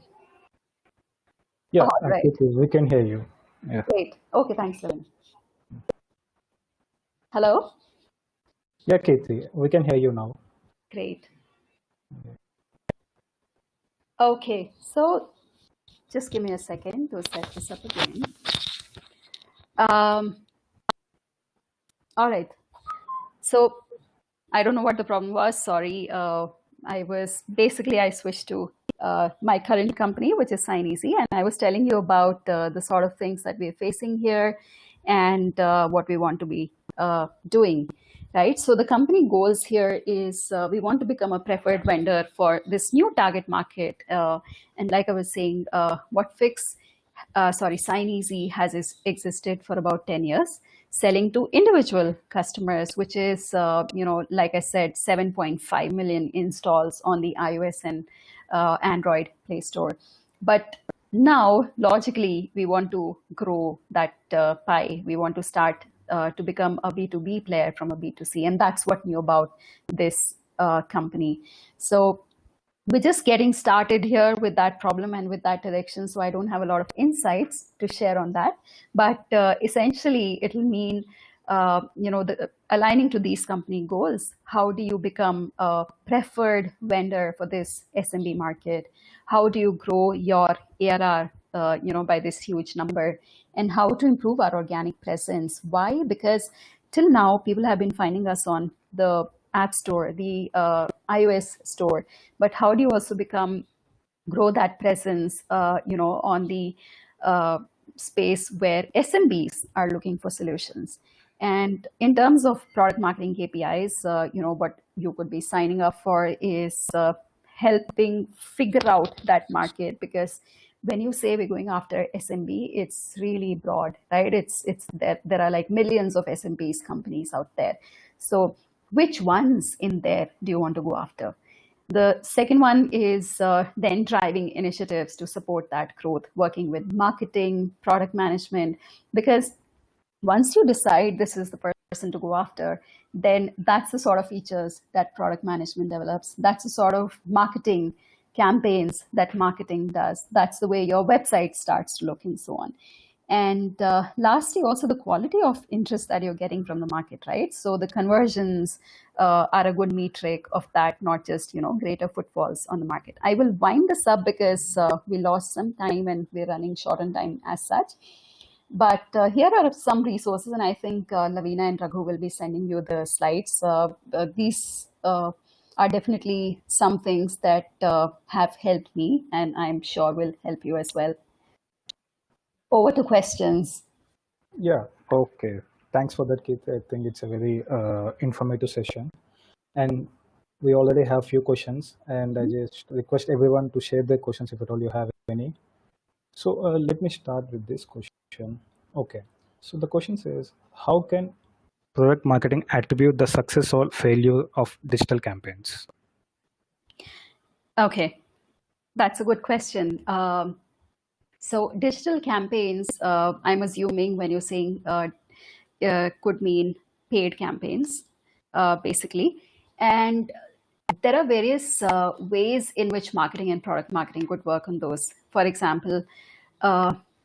Yeah, All right. Kirti, we can hear you. Yeah. Great. Okay, thanks, Levin. Hello? Yeah, Kirti, we can hear you now. Great. Okay, so just give me a second to set this up again. Um, all right. So I don't know what the problem was. Sorry. I switched to my current company, which is SignEasy, and I was telling you about the sort of things that we're facing here and what we want to be doing, right? So the company goals here is we want to become a preferred vendor for this new target market. And like I was saying, SignEasy has existed for about 10 years, selling to individual customers, which is, like I said, 7.5 million installs on the iOS and Android Play Store. But now, logically, we want to grow that pie. We want to start to become a B2B player from a B2C. And that's what new about this company. So we're just getting started here with that problem and with that direction. So I don't have a lot of insights to share on that. But essentially, it'll mean aligning to these company goals. How do you become a preferred vendor for this SMB market? How do you grow your ARR, by this huge number? And how to improve our organic presence? Why? Because till now, people have been finding us on the App Store, the iOS store. But how do you also grow that presence, on the space where SMBs are looking for solutions? And in terms of product marketing KPIs, what you could be signing up for is helping figure out that market, because when you say we're going after SMB, it's really broad, right? It's there are like millions of SMBs companies out there. So which ones in there do you want to go after? The second one is then driving initiatives to support that growth, working with marketing, product management, because once you decide this is the person to go after, then that's the sort of features that product management develops. That's the sort of marketing campaigns that marketing does. That's the way your website starts to look and so on. And lastly, also the quality of interest that you're getting from the market, right? So the conversions are a good metric of that, not just greater footfalls on the market. I will wind this up because we lost some time and we're running short on time as such. But here are some resources, and I think Lavina and Raghu will be sending you the slides. These are definitely some things that have helped me, and I'm sure will help you as well. Over to questions. Yeah, okay. Thanks for that, Keith. I think it's a very informative session. And we already have few questions, and I just request everyone to share their questions if at all you have any. So let me start with this question. Okay. So the question says, how can product marketing attribute the success or failure of digital campaigns? Okay, that's a good question. So digital campaigns, I'm assuming when you're saying could mean paid campaigns, basically. And there are various ways in which marketing and product marketing could work on those. For example,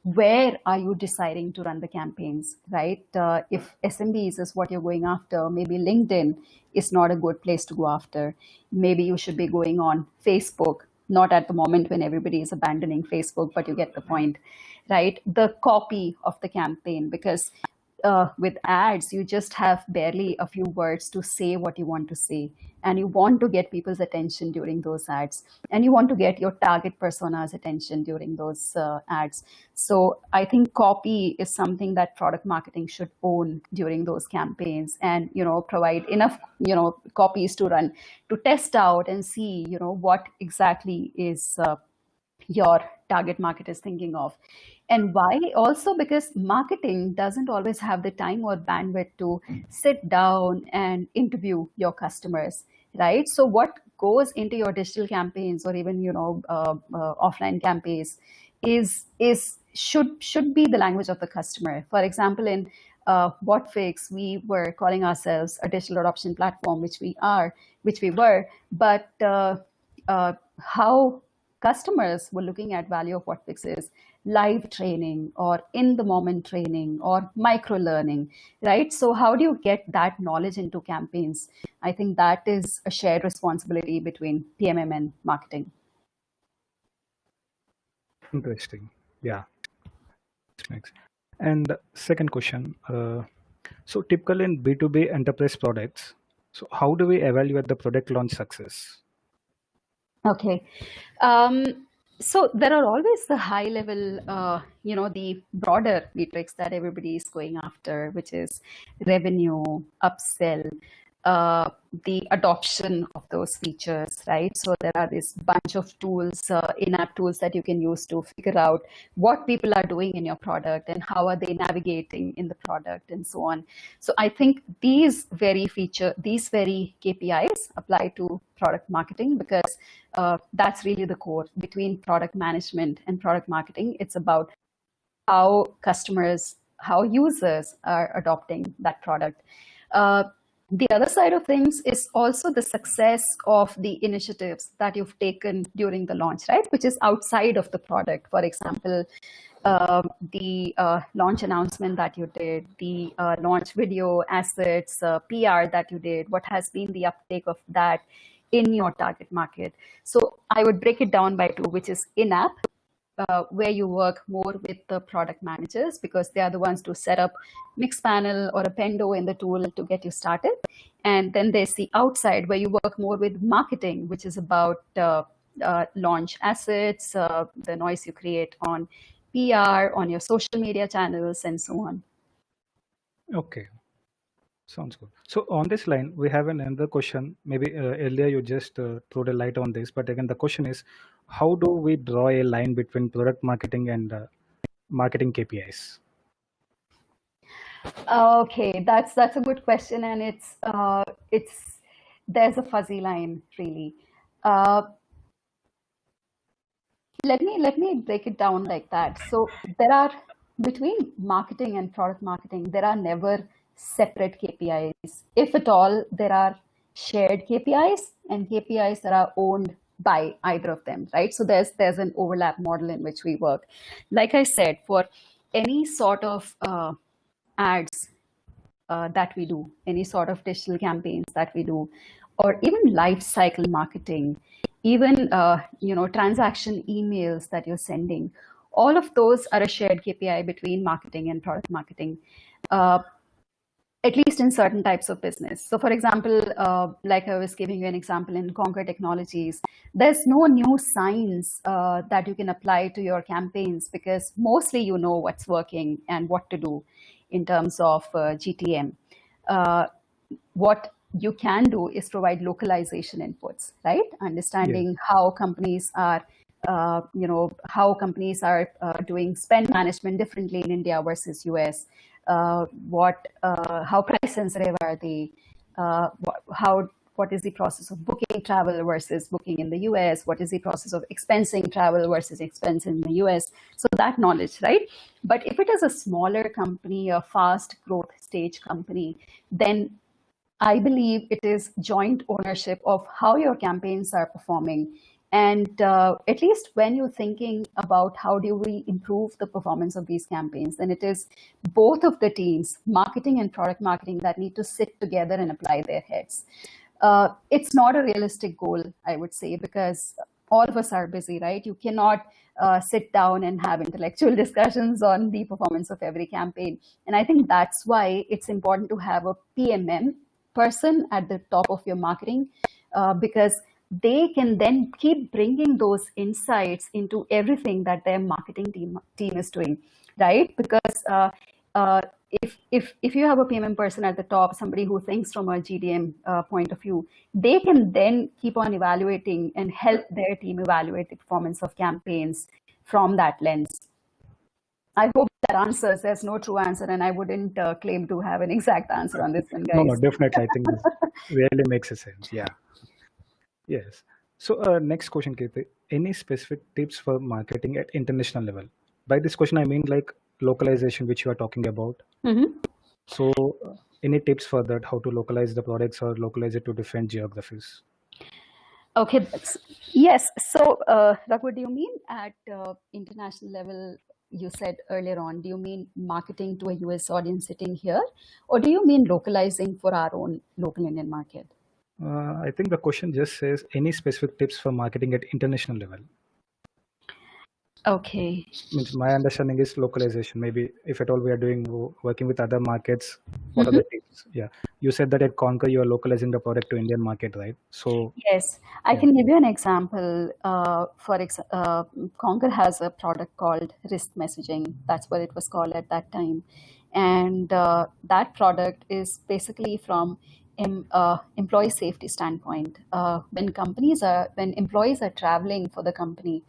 where are you deciding to run the campaigns, right? If SMBs is what you're going after, maybe LinkedIn is not a good place to go after. Maybe you should be going on Facebook, not at the moment when everybody is abandoning Facebook, but you get the point, right? The copy of the campaign, because with ads, you just have barely a few words to say what you want to say. And you want to get people's attention during those ads. And you want to get your target persona's attention during those ads. So I think copy is something that product marketing should own during those campaigns and, provide enough, copies to run, to test out and see, what exactly is your target market is thinking of. And why? Also because marketing doesn't always have the time or bandwidth to sit down and interview your customers, right? So what goes into your digital campaigns or even offline campaigns should be the language of the customer. For example, in Whatfix, we were calling ourselves a digital adoption platform, which we were, but how customers were looking at value of Whatfix is live training or in the moment training or micro learning, right? So how do you get that knowledge into campaigns? I think that is a shared responsibility between PMM and marketing. Interesting. Yeah. Next. And second question. So typically in B2B enterprise products, so how do we evaluate the product launch success? Okay. So there are always the high level, the broader metrics that everybody is going after, which is revenue, upsell, the adoption of those features, right? So there are this bunch of tools, in-app tools that you can use to figure out what people are doing in your product and how are they navigating in the product and so on. So I think these very KPIs apply to product marketing because that's really the core between product management and product marketing. It's about how users are adopting that product. The other side of things is also the success of the initiatives that you've taken during the launch, right? Which is outside of the product. For example, the launch announcement that you did, the launch video assets, PR that you did, what has been the uptake of that in your target market. So I would break it down by two, which is in-app, where you work more with the product managers because they are the ones to set up Mixpanel or Appendo in the tool to get you started. And then there's the outside where you work more with marketing, which is about launch assets, the noise you create on PR, on your social media channels, and so on. Okay. Sounds good. So on this line, we have another question. Maybe earlier you just threw a light on this, but again, the question is, how do we draw a line between product marketing and marketing KPIs? Okay, that's a good question, and it's there's a fuzzy line really. Let me break it down like that. So there are between marketing and product marketing, there are never separate KPIs. If at all, there are shared KPIs and KPIs that are owned by either of them, right? So there's an overlap model in which we work. Like I said, for any sort of ads that we do, any sort of digital campaigns that we do, or even life cycle marketing, even transaction emails that you're sending, all of those are a shared KPI between marketing and product marketing. At least in certain types of business. So for example, like I was giving you an example in Conquer Technologies, there's no new science that you can apply to your campaigns because mostly you know what's working and what to do in terms of GTM. What you can do is provide localization inputs, right? Understanding how companies are doing spend management differently in India versus US. How price sensitive are they? What is the process of booking travel versus booking in the US? What is the process of expensing travel versus expense in the US? So that knowledge, right? But if it is a smaller company, a fast growth stage company, then I believe it is joint ownership of how your campaigns are performing. And at least when you're thinking about how do we improve the performance of these campaigns, then it is both of the teams, marketing and product marketing, that need to sit together and apply their heads. It's not a realistic goal, I would say, because all of us are busy, right? You cannot sit down and have intellectual discussions on the performance of every campaign. And I think that's why it's important to have a PMM person at the top of your marketing, because they can then keep bringing those insights into everything that their marketing team is doing, right? Because if you have a PMM person at the top, somebody who thinks from a GDM point of view, they can then keep on evaluating and help their team evaluate the performance of campaigns from that lens. I hope that answers. There's no true answer, and I wouldn't claim to have an exact answer on this one, guys. No, definitely. I think this really makes a sense. Yeah. Yes. So next question, Kirti. Any specific tips for marketing at international level? By this question, I mean like localization, which you are talking about. So any tips for that, how to localize the products or localize it to different geographies? Okay. Yes. So, Raghu, do you mean at international level? You said earlier on, do you mean marketing to a US audience sitting here, or do you mean localizing for our own local Indian market? I think the question just says any specific tips for marketing at international level. Okay. Means my understanding is localization. Maybe if at all we are working with other markets, what are the tips? Yeah, you said that at Conquer you are localizing the product to Indian market, right? So yes, I can give you an example. Conquer has a product called risk messaging. That's what it was called at that time, and that product is basically from employee safety standpoint. When employees are traveling for the company,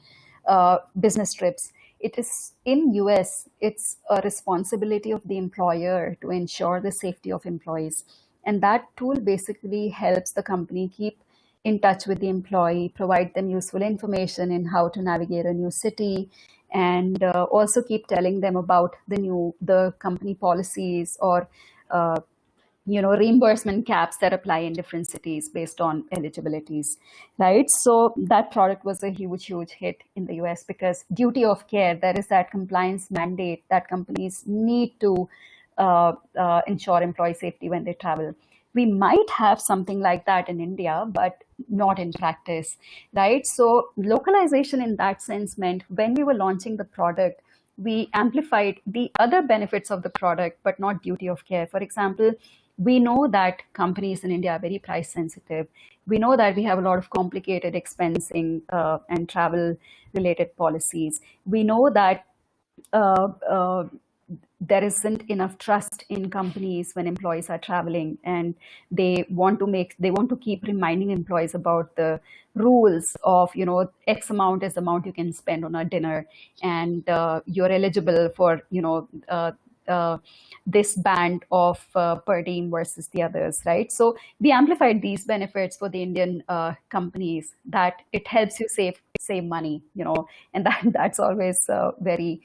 business trips, it is in US, it's a responsibility of the employer to ensure the safety of employees. And that tool basically helps the company keep in touch with the employee, provide them useful information in how to navigate a new city, and also keep telling them about the company policies or reimbursement caps that apply in different cities based on eligibilities, right? So that product was a huge hit in the US because duty of care, there is that compliance mandate that companies need to ensure employee safety when they travel. We might have something like that in India, but not in practice, right? So localization in that sense meant when we were launching the product, we amplified the other benefits of the product, but not duty of care. For example, we know that companies in India are very price sensitive. We know that we have a lot of complicated expensing and travel related policies. We know that there isn't enough trust in companies when employees are traveling, and they want to keep reminding employees about the rules of X amount is the amount you can spend on a dinner, and you're eligible for this band of per diem versus the others, right? So we amplified these benefits for the Indian companies, that it helps you save money, and that's always very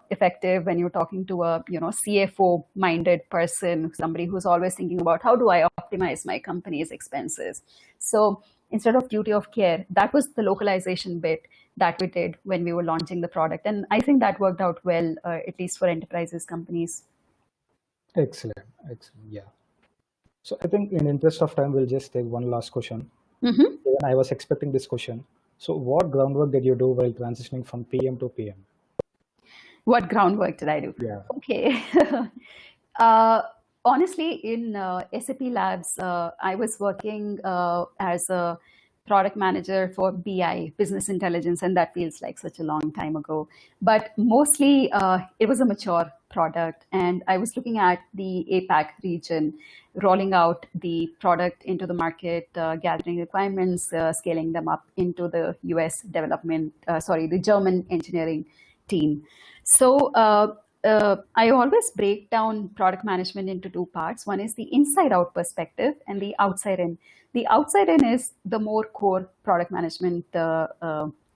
effective when you're talking to a CFO minded person, somebody who's always thinking about how do I optimize my company's expenses. So instead of duty of care, that was the localization bit that we did when we were launching the product. And I think that worked out well, at least for enterprises companies. Excellent. Excellent. Yeah. So I think in interest of time, we'll just take one last question. Mm-hmm. Even I was expecting this question. So what groundwork did you do while transitioning from PM to PM? What groundwork did I do? Yeah. Okay. Honestly, in SAP Labs, I was working as a product manager for BI, business intelligence, and that feels like such a long time ago. But mostly, it was a mature product, and I was looking at the APAC region, rolling out the product into the market, gathering requirements, scaling them up into the US development, the German engineering team. So I always break down product management into two parts. One is the inside out perspective and the outside in. The outside in is the more core product management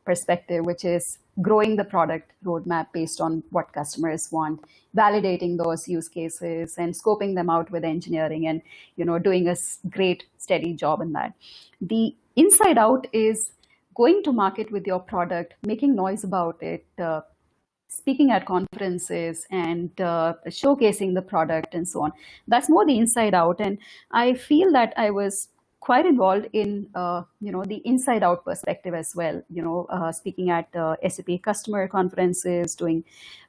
perspective, which is growing the product roadmap based on what customers want, validating those use cases and scoping them out with engineering, and doing a great steady job in that. The inside out is going to market with your product, making noise about it, speaking at conferences and showcasing the product and so on. That's more the inside out. And I feel that I was quite involved in the inside out perspective as well, speaking at SAP customer conferences, doing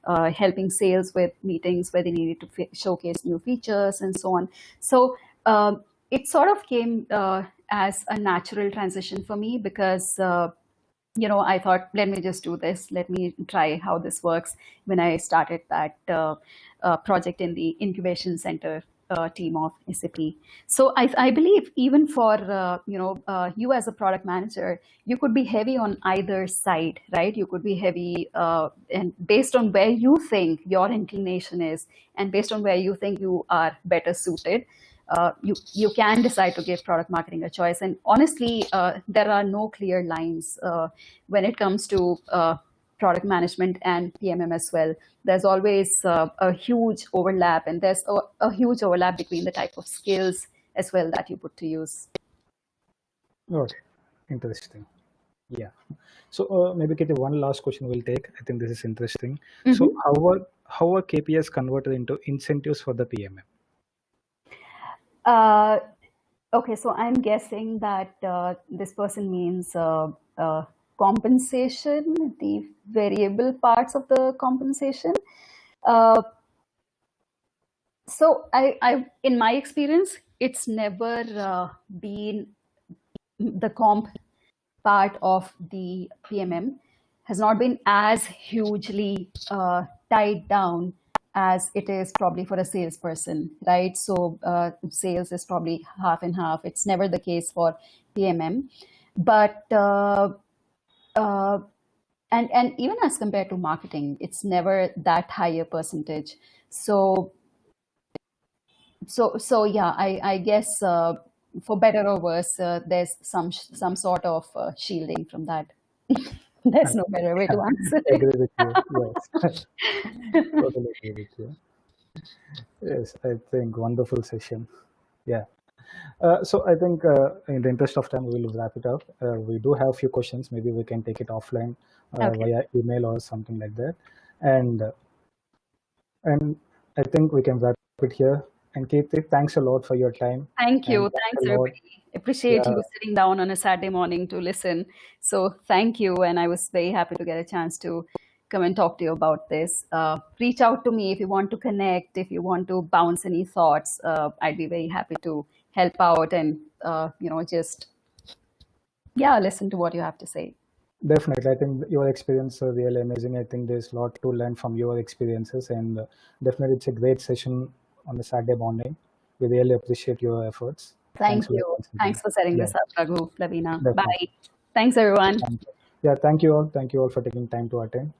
helping sales with meetings where they needed to showcase new features and so on. So it sort of came as a natural transition for me because I thought, let me just do this. Let me try how this works when I started that project in the incubation center team of SAP. So I believe even for you as a product manager, you could be heavy on either side, right? You could be heavy and based on where you think your inclination is and based on where you think you are better suited. You can decide to give product marketing a choice. And honestly, there are no clear lines when it comes to product management and PMM as well. There's always a huge overlap, and there's a huge overlap between the type of skills as well that you put to use. Okay, interesting. Yeah. So maybe Kirti, one last question we'll take. I think this is interesting. Mm-hmm. So how are KPIs converted into incentives for the PMM? Okay, so I'm guessing that this person means compensation, the variable parts of the compensation. So I in my experience, it's never been the comp part of the PMM has not been as hugely tied down as it is probably for a salesperson, right? So sales is probably half and half. It's never the case for PMM, but and even as compared to marketing, it's never that high a percentage. So yeah, I guess for better or worse, there's some sort of shielding from that. There's no better way to answer I it. agree with you. Yes. Totally agree with you. Yes, I think wonderful session. Yeah. So I think in the interest of time, we will wrap it up. We do have a few questions. Maybe we can take it offline Okay. via email or something like that. And I think we can wrap it here. And Kirti, thanks a lot for your time. Thank you. And Thanks, a lot. everybody. Appreciate Yeah, you sitting down on a Saturday morning to listen. So thank you. And I was very happy to get a chance to come and talk to you about this. Reach out to me if you want to connect, if you want to bounce any thoughts. I'd be very happy to help out and, just, listen to what you have to say. definitely. I think your experience is really amazing. I think there's a lot to learn from your experiences. And definitely, it's a great session on the Saturday morning. We really appreciate your efforts. Thank Thanks for you. your Thanks for setting Yeah, this up, Raghu, Lavina. definitely. Bye. Thanks, everyone. Thank you. Yeah, thank you all. Thank you all for taking time to attend.